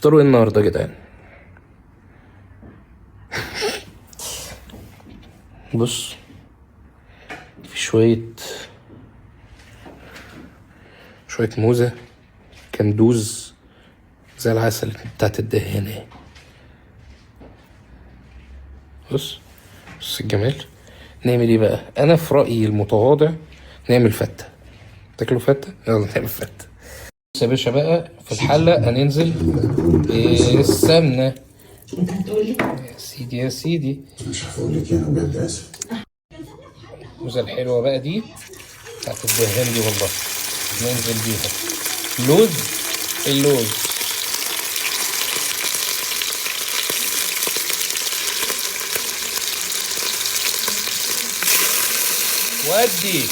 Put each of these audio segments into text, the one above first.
هتفطروا ايه النهارده يا جدعان؟ بص، في شوية موزة كندوز زي العسل بتاعت الدهانة. بص الجمال. نعمل ايه بقى؟ انا في رأيي المتواضع نعمل فتة. تاكلوا فتة؟ يلا نعمل فتة. بص يا باشا بقى، في الحلة هننزل بالسمنة. يا سيدي يا سيدي، مش هقول لك انا بجد اسف. الموزة الحلوة بقى دي بتاعت الدهان دي والله، ننزل بيها. اللوز ودي.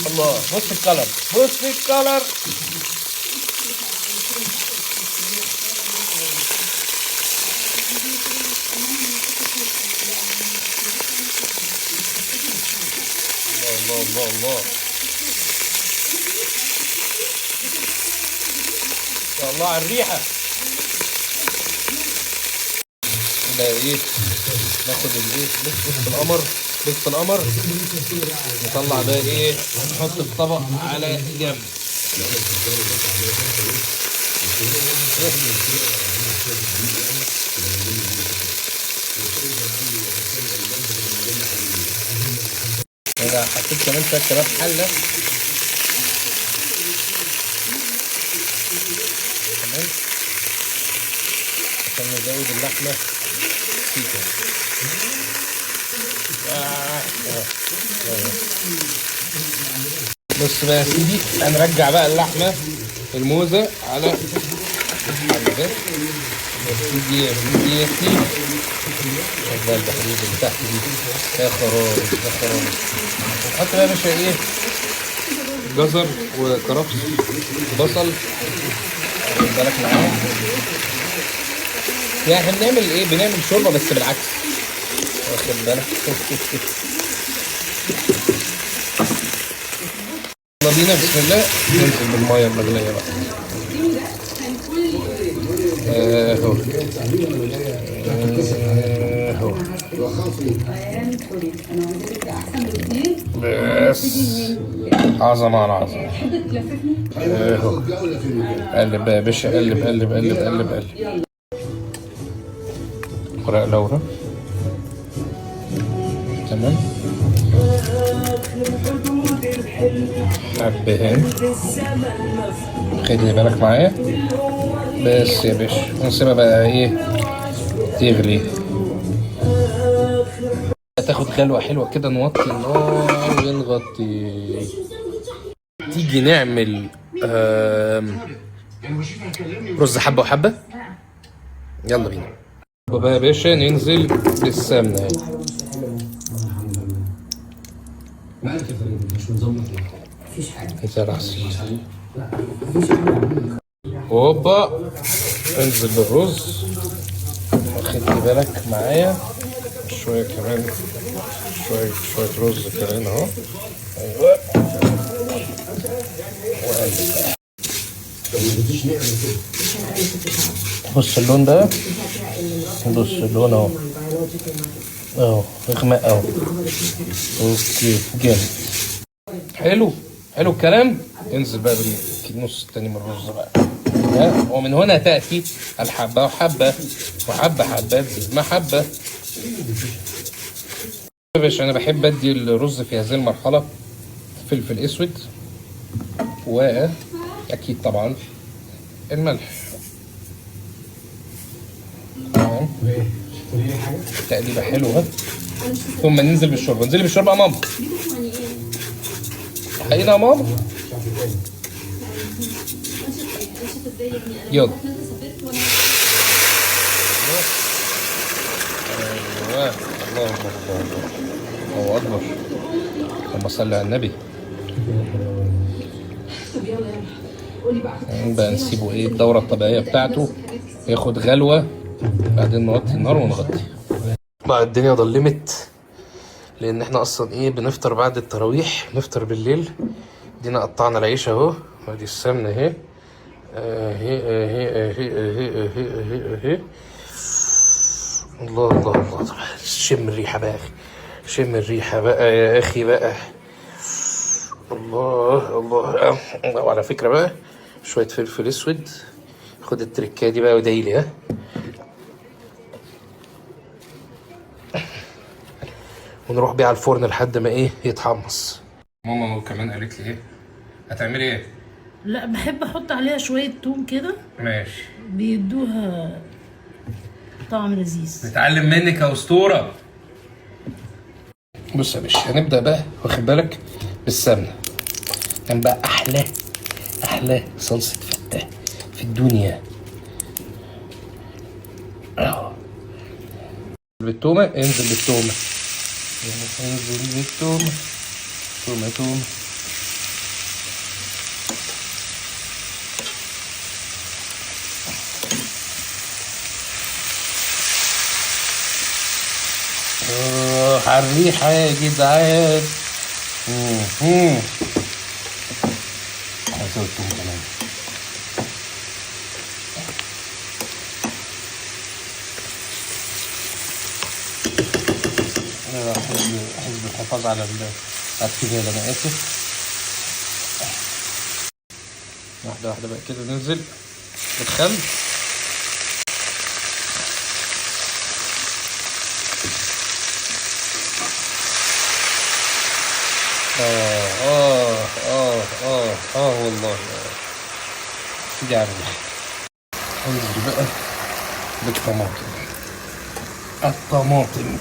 الله، بص الكلر، بص الكلر. الله الله الله يا الله على الريحة. ده ايه؟ ناخد الايه؟ بص القمر، بص القمر. نطلع ده ايه؟ نحط الطبق على جنب. انا حطيت كمان شويه كباب حله كمان عشان نزود اللحمه سيكا. بص بقى يا سيدي، هنرجع بقى اللحمه الموزه على الحل ده. يا سيدي يا سيدي يا سيدي، شغال البحرية اللي تحت دي. يا خرابي يا خرابي. نحط بقى يا باشا ايه؟ جزر وكرفس وبصل. واخد بالك معايا؟ يعني احنا بنعمل ايه؟ بنعمل شوربه بس بالعكس. واخد بالك؟ يلا بينا بسم الله ننزل بالميه المغليه بقى. اهو اهو بس عظمة على عظمة. اهو قلب بقى يا باشا، قلب قلب قلب قلب قلب. ورق لورا تمام. حبهان، خلي بالك معايا بس يا باشا. ونسيبها بقى ايه؟ تغلي، تاخد غلوة حلوة كده. نوطي النار ونغطي. تيجي نعمل رز حبة وحبة. يلا بينا بقى يا باشا، ننزل بالسمنة. انزل عسل، هوبا انزل بالرز. خلي بالك معايا شوية كمان، شوية رز كمان اهو. ايوه وقلب. بص اللون ده، بص اللون اهو اهو غماء اهو. اوكي جامد، حلو حلو الكلام. انزل بقى بالنص التاني من الرز بقى. ومن هنا تأتي الحبة وحبة وحبة حبات محبة. يا باشا أنا بحب أدي الرز في هذه المرحلة فلفل أسود، وأكيد طبعا الملح. تمام، تقليبة حلوة. ثم ننزل بالشوربة. انزلي بالشوربة يا ماما. حقيقة يا ماما. يلا ايوه. الله اكبر، الله اكبر، اللهم صل على النبي. بقى نسيبه ايه الدورة الطبيعية بتاعته، ياخد غلوة بعدين نوطي النار ونغطي. بقى الدنيا ضلمت لان احنا اصلا ايه بنفطر بعد التراويح، نفطر بالليل. دينا قطعنا العيش اهو، ادي السمنه اهي اهي اهي اهي اهي اهي اهي. الله الله الله، شم الريحه بقى يا اخي، شم الريحه بقى يا اخي بقى. الله الله. وعلى فكره بقى شويه فلفل اسود، خد التركايه دي بقى ودايلي ها. ونروح بيه على الفرن لحد ما ايه يتحمص. ماما كمان قالت لي ايه هتعملي ايه؟ لا بحب احط عليها شويه توم كده، ماشي، بيدوها طعم لذيذ. نتعلم منك يا اسطوره. بص يا باشا، هنبدا بقى واخد بالك بالسمنه. كان بقى احلى صلصه فتة في الدنيا اهو. بالتومه، انزل بالتومه، انزل بالتومه، تومه. على الريحة يا جدعان. هزود توم كمان. انا حزب الحفاظ على الكبيرة، انا اسف. واحدة واحدة بقى كده ننزل بالخل. والله سيدي على الريحة. انزل بقى الطماطم.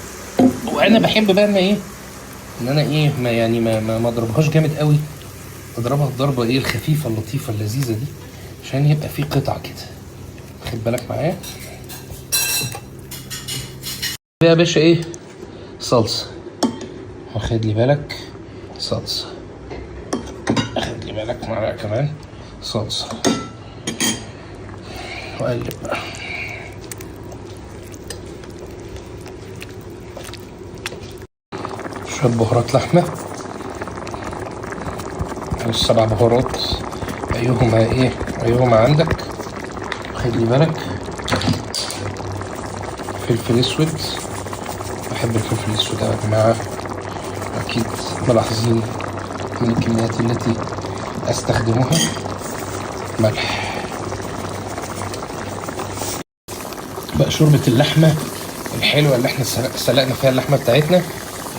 وانا بحب بقى ان انا ما اضربهاش جامد قوي، اضربها الضربه الخفيفه اللطيفه اللذيذه دي عشان يبقى في قطع كده. خد بالك معايا يا باشا. صلصه، واخد لي بالك صلصه، اخد لي بالك معلقه كمان صلصه، واقلب بقى. شويه بهارات لحمه او 7 بهارات، ايهما عندك. خد لي بالك فلفل اسود، بحب الفلفل الاسود يا جماعه، اكيد ملاحظين من الكميات التي استخدمها. ملح بقى. شوربة اللحمة الحلوة اللي احنا سلقنا فيها اللحمة بتاعتنا،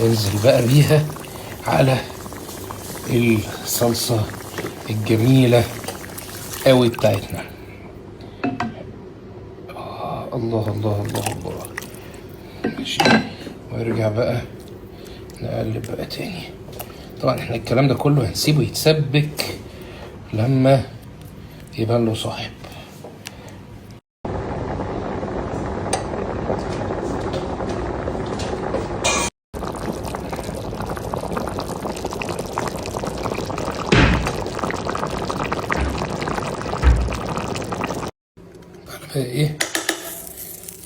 انزل بقى بيها على الصلصة الجميلة قوي بتاعتنا. الله الله الله الله. ماشي، وارجع بقى نقلب بقى تاني. طبعا احنا الكلام ده كله هنسيبه يتسبك لما يبان له صاحب.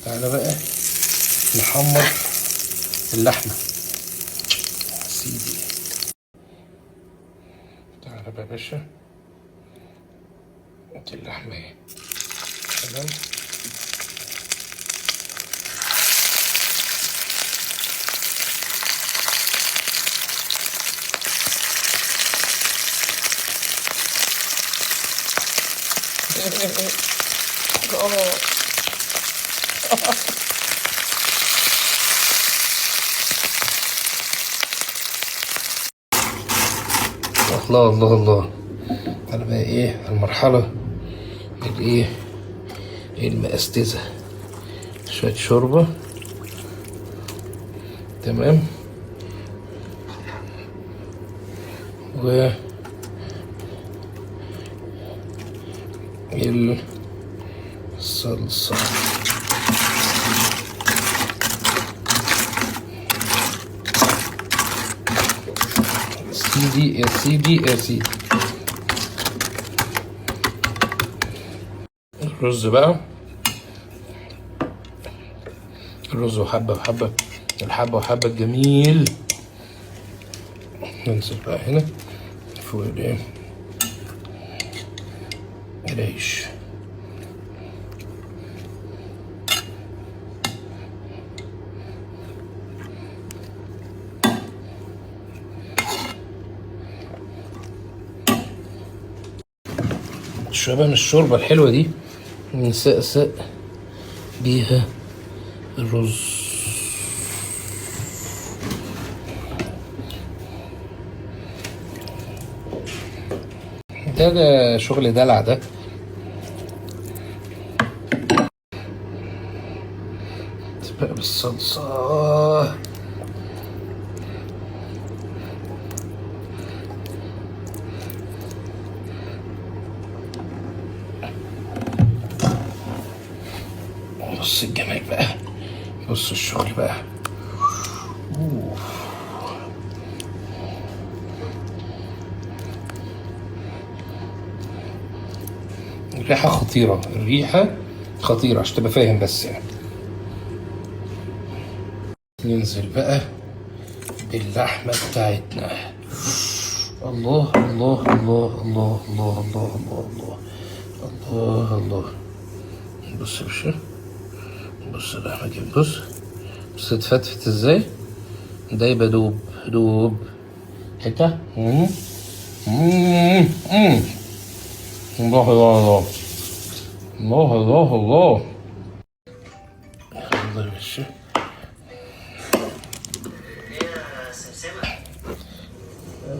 تعالى بقى نحمر اللحمة سيدي. تعالى بقى يا باشا، دي اللحمة اهي تمام. الله الله الله. انا بقى المرحلة المقستزة، شوية شوربة تمام، و الصلصة سيدي يا سيدي. الرز بقى الرز وحبة وحبة، الحبة وحبة الجميل. ننزل بقى هنا فوق الايه العيش. شوية بقى من الشوربة الحلوة دي نسقسق بيها الرز. ده شغل دلع ده. تبقى بالصلصة. بص الجمال بقى، بص الشغل بقى. الريحة خطيرة، الريحة خطيرة عشان تبقى فاهم بس يعني. ننزل بقى باللحمة بتاعتنا. الله الله الله الله الله الله الله الله الله. بص يا باشا، بص اللحمة كده، بص بص اتفتفت ازاي، ده يبقى دوب دوب حتة. الله الله الله الله الله الله الله يا باشا.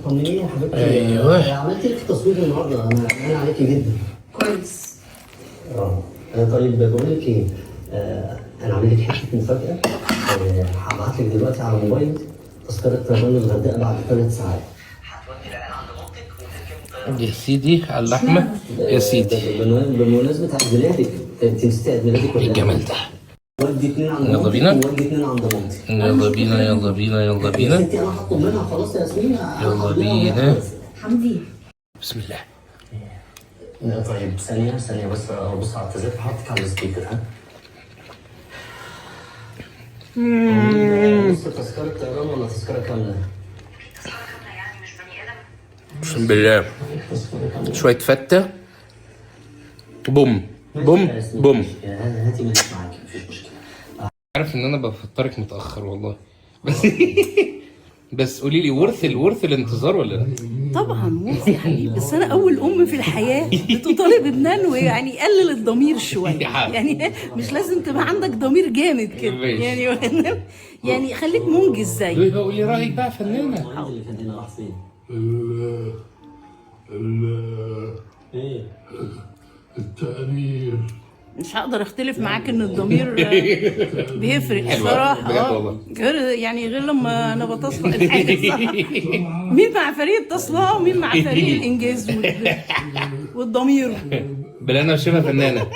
طمنيني يا حبيبتي. ايوه عملت ايه في التصوير النهارده؟ انا قلقان عليكي جدا. كويس. طيب بقول لك ايه، انا عامل لك حته مفاجاه. هبعت لك دلوقتي على موبايلك تذكره طيران للغردقه بعد 3 ساعات. هتودي العيال عند مامتك وتركب يا سيدي على اللحمة يا سيدي. بمناسبه عيد ميلادك، انت نسيتي عيد ميلادك ولا ايه الجمال ده؟ ودي 2 عند يلا بينا. مامتك وودي 2 عند مامتك. يلا بينا يلا بينا يلا يا بينا ستي انا هطلب منها خلاص يا ياسمين. يلا بينا. حمدي بسم الله. طيب ثانية بس ابص على التذاكر، حاطك على السبيكر. ها بص تذكرة طيران ولا تذكرة كاملة؟ بسم بالله. شوية فتة بوم بوم بوم. هاتي منك معاكي مفيش مشكلة. عارف ان انا بفطرك متأخر والله بس قولي لي ورث الانتظار ولا لا؟ طبعا ورث يا حبيبي، بس انا اول ام في الحياه بتطالب ابنها يعني يقلل الضمير شويه. يعني مش لازم تبقى عندك ضمير جامد كده يعني. يعني خليك منجز زي. قولي رايك بقى فنانه. اللي كان هنا راح فين؟ ايه؟ التقرير. مش هقدر اختلف معاك ان الضمير بيفرق الصراحه. غير لما انا بتصل الحاجه صح. مين مع فريق التصليح ومين مع فريق الانجاز والضمير. بلا انا شبه فنانه.